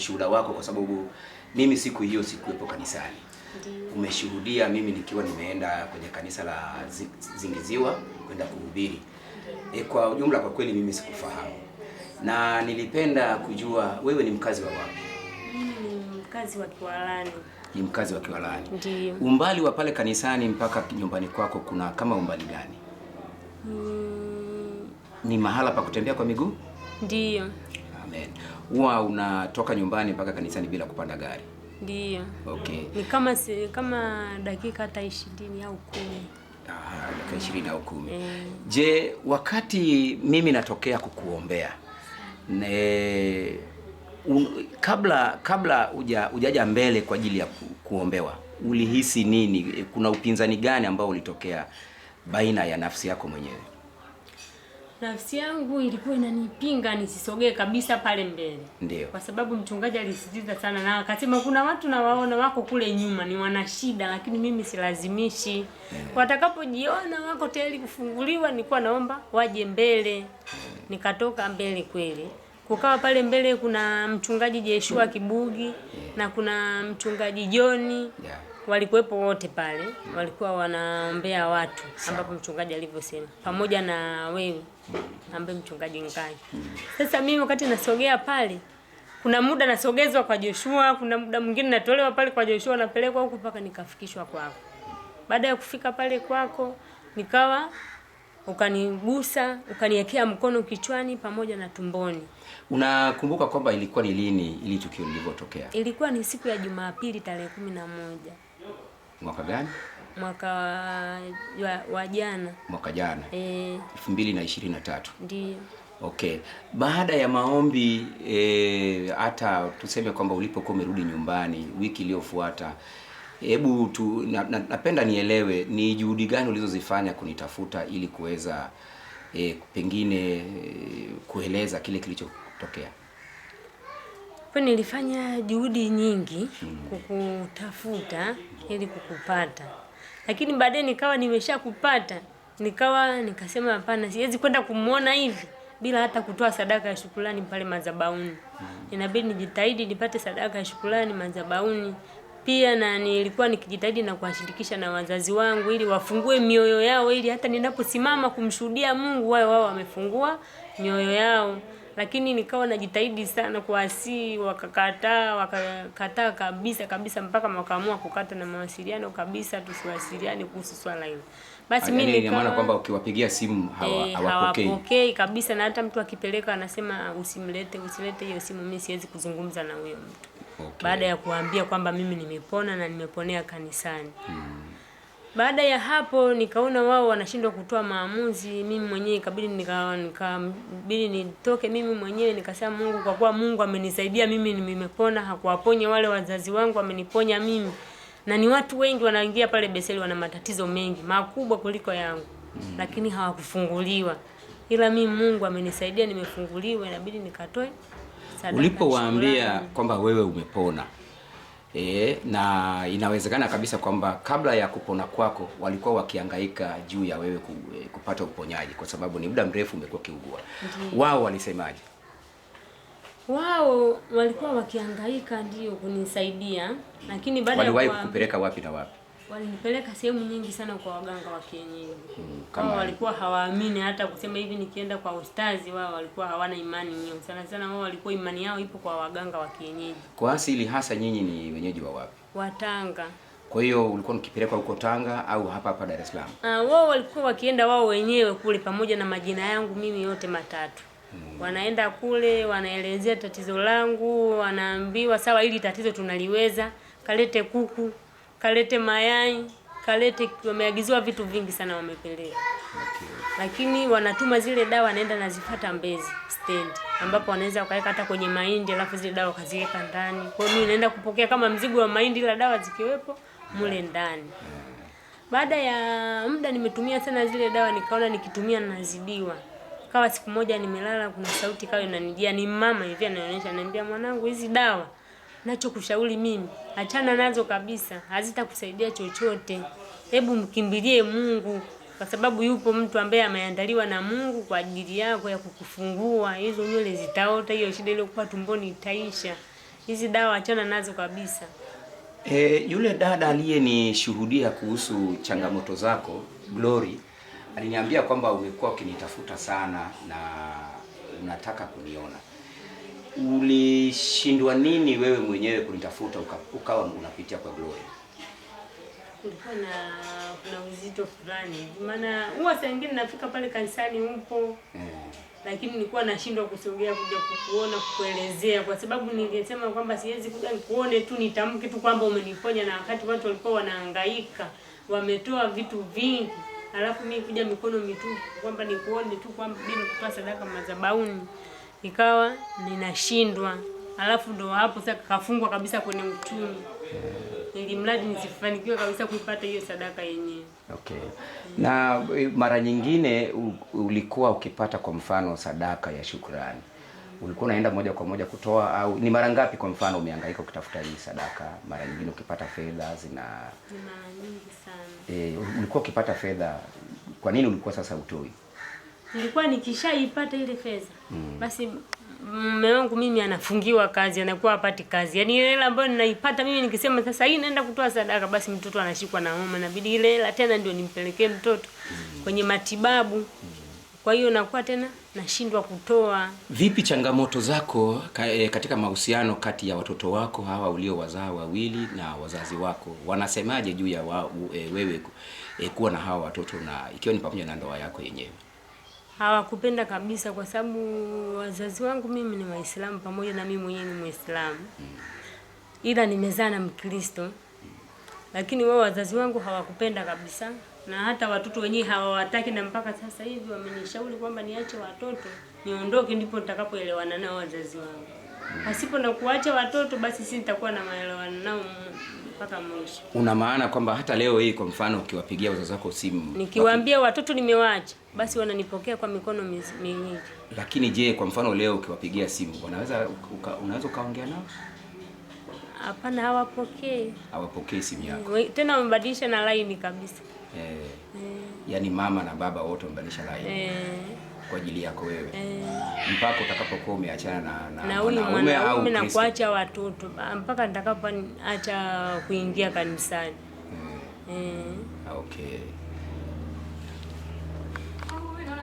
ushuhuda wako, kwa sababu mimi siku hiyo sikuwepo kanisani. Ndiyo. Umeshuhudia mimi nikiwa nimeenda kwenye kanisa la Zingiziwa kwenda kuhubiri. Kwa ujumla kwa kweli mimi sikufahamu. Na nilipenda kujua wewe ni mkazi wa wapi? Mimi ni mkazi wa Kiwalani. Ni mkazi wa Kiwalani. Ndiyo. Umbali wa pale kanisani mpaka nyumbani kwako kuna kama umbali gani? Ni mahala pa kutembea kwa miguu? Ndiyo. Amen. Huwa unatoka nyumbani mpaka kanisani bila kupanda gari? Ndiyo. Okay. Ni kama dakika hata 20 au 10. Dakika 20 au 10. Je, wakati mimi natokea kukuombea, kabla hujaja mbele kwa ajili ya kuombewa, ulihisi nini? Kuna upinzani gani ambao ulitokea baina ya nafsi yako mwenyewe? Nafsi yangu ilikuwa inanipinga nisisogee kabisa pale mbele. Ndiyo. Kwa sababu mchungaji alisisitiza sana na akasema kuna watu na waona wako kule nyuma ni wana shida, lakini mimi silazimishi. Watakapojiona wako tayari kufunguliwa nilikuwa naomba waje mbele. Nikatoka mbele kweli. Kukawa pale mbele kuna mchungaji Jeshua Kibugi na kuna mchungaji Joni. Walikuwepo wote pale, walikuwa wanaombea watu ambapo mchungaji alivyosema, pamoja na wewe ambaye mchungaji Ngai. Sasa mimi wakati nasogea pale, kuna muda nasogezwa kwa Joshua, kuna muda mwingine natolewa pale kwa Joshua napelekwa huko mpaka nikafikishwa kwako. Baada ya kufika pale kwako, nikawa ukanigusa, ukaniwekea mkono kichwani pamoja na tumboni. Unakumbuka kwamba ilikuwa ni lini ili tukio lilivyotokea? Ilikuwa ni siku ya Jumapili tarehe 11. Mwaka gani? Mwaka wa jana. Mwaka jana. 2023. Ndiyo. Okay. Baada ya maombi hata tuseme kwamba ulipokuwa umerudi nyumbani wiki iliyofuata, hebu napenda nielewe ni juhudi gani ulizozifanya kunitafuta ili kuweza pengine kueleza kile kilichotokea? Kwa nilifanya juhudi nyingi kukutafuta ili kukupata. Lakini baadaye nikawa nimeshakupata, nikasema hapana, siwezi kwenda kumuona hivi bila hata kutoa sadaka ya shukrani pale madhabahuni. Inabidi nijitahidi nipate sadaka ya shukrani madhabahuni. Pia na nilikuwa nikijitahidi na kuwashirikisha na wazazi wangu ili wafungue mioyo yao ili hata ninaposimama kumshuhudia Mungu wao wamefungua mioyo yao. Lakini nikawa najitahidi sana kuwasihi, wakakataa kabisa mpaka wakaamua kukata na mawasiliano kabisa, tusiwasiliane kuhusu swala hilo. Basi mimi ina maana kwamba ukiwapigia simu hawapokei kabisa, na hata mtu akipeleka anasema usilete hiyo simu, mimi siwezi kuzungumza na huyo mtu. Okay. Baada ya kuambia kwamba mimi nimepona na nimeponea kanisani. Baada ya hapo nikaona wao wanashindwa kutoa maamuzi, mimi mwenyewe ikabidi nitoke mimi mwenyewe nikasema Mungu, kwa kuwa Mungu amenisaidia mimi nimepona, hakuwaponya wale wazazi wangu, ameniponya mimi. Na ni watu wengi wanaingia pale Beseli wana matatizo mengi makubwa kuliko yangu, lakini hawakufunguliwa. Ila mimi Mungu amenisaidia nimefunguliwa, inabidi nikatoe sadaka. Ulipowaambia kwamba wewe umepona, na inawezekana kabisa kwamba kabla ya kupona kwako walikuwa wakihangaika juu ya wewe kupata uponyaji kwa sababu ni muda mrefu umekuwa kiugua. Wao walisemaje? Wao walikuwa wakihangaika ndio kunisaidia, lakini baada ya waliwahi kukupeleka wapi na wapi? Walinipeleka sehemu nyingi sana kwa waganga wa kienyeji. Kama walikuwa hawaamini hata kusema hivi nikienda kwa ustazi, wao walikuwa hawana imani hiyo. Sana wao walikuwa imani yao ipo kwa waganga wa kienyeji. Kwa asili hasa nyinyi ni wenyeji wa wapi? Wa Tanga. Kwa hiyo ulikuwa ukipelekwa huko Tanga au hapa Dar es Salaam? Wao walikuwa wakienda wao wenyewe kule pamoja na majina yangu mimi yote matatu. Wanaenda kule, wanaelezea tatizo langu, wanaambiwa sawa, hili tatizo tunaliweza, kalete kuku, kalete mayai, wameagiziwa vitu vingi sana wamepeleka. Lakini wanatuma zile dawa, naenda nazifuata Mbezi stand, ambapo wanaweza wakaweka hata kwenye mahindi alafu zile dawa kaziweka ndani. Kwa hiyo mimi naenda kupokea kama mzigo wa mahindi, la dawa zikiwepo mule ndani. Baada ya muda nimetumia sana zile dawa, nikaona nikitumia nazidiwa. Kawa siku moja nimelala, kuna sauti kawa inanijia, ni mama hivi ananionyesha, ananiambia mwanangu, hizi dawa nachokushauri mimi achana nazo kabisa, hazitakusaidia chochote. Hebu mkimbilie Mungu, kwa sababu yupo mtu ambaye ameandaliwa na Mungu kwa ajili yako ya kukufungua. Hizo nywele zitaota, hiyo shida iliyokuwa tumboni itaisha. hizi dawa achana nazo kabisa. Yule dada aliyenishuhudia kuhusu changamoto zako, Glory, aliniambia kwamba umekuwa ukinitafuta sana na unataka kuniona. Ulishindwa nini wewe mwenyewe kunitafuta ukawa unapitia kwa Glory? Kulikuwa kuna uzito fulani. Maana huwa saa nyingine nafika pale kanisani upo. Lakini nilikuwa nashindwa kusogea kuja kukuona, kukuelezea kwa sababu ningesema kwamba siwezi kuja nikuone tu nitamke tu kwamba umeniponya, na wakati watu walikuwa wanahangaika, wametoa vitu vingi. Alafu mimi kuja mikono mitupu kwamba nikuone tu kwamba bila kutoa sadaka madhabahuni, ikawa ninashindwa. Alafu ndo hapo sasa kafungwa kabisa kwenye uchumi. Ili mradi nisifanikiwe kabisa kuipata hiyo sadaka yenyewe. Okay. Na mara nyingine ulikuwa ukipata kwa mfano sadaka ya shukrani, ulikuwa unaenda moja kwa moja kutoa, au ni mara ngapi kwa mfano umehangaika ukitafuta hii sadaka? Mara nyingine ukipata fedha zina mara nyingi sana. Ulikuwa ukipata fedha, kwa nini ulikuwa sasa utoi? Nilikuwa nikishaipata ile fedha, basi mume wangu mimi anafungiwa kazi, anakuwa hapati kazi. Yaani ile hela ambayo ninaipata mimi nikisema sasa hii naenda kutoa sadaka, basi mtoto anashikwa na homa, inabidi ile hela tena ndio nimpelekee mtoto kwenye matibabu. Kwa hiyo nakuwa tena nashindwa kutoa. Vipi changamoto zako katika mahusiano kati ya watoto wako hawa uliowazaa wawili na wazazi wako? Wanasemaje juu ya wewe kuwa na hawa watoto, na ikiwa ni pamoja na ndoa yako yenyewe? Hawakupenda kabisa kwa sababu wazazi wangu mimi ni Waislamu pamoja na mimi mwenyewe ni Muislamu. Ila nimezaa na Mkristo. Lakini wao wazazi wangu hawakupenda kabisa, na hata watoto wenyewe hawawataki, na mpaka sasa hivi wamenishauri kwamba niache watoto niondoke, ndipo nitakapoelewana nao wazazi wangu. Pasipo na kuacha watoto basi si nitakuwa na maelewano nao mpaka mwisho. Una maana kwamba hata leo hii kwa mfano ukiwapigia wazazi wako simu, nikiwaambia watoto nimewaacha, basi wananipokea kwa mikono miwili. Lakini je, kwa mfano leo ukiwapigia simu unaweza kaongea nao? Hapana, hawapokei. Hawapokei simu yako. Tena wamebadilisha na line kabisa. Yaani mama na baba wote wamebadilisha line. Kwa ajili yako wewe. Mpaka utakapokuwa umeachana na wanaume au na kuacha watoto, mpaka nitakapoacha kuingia kanisani. Okay.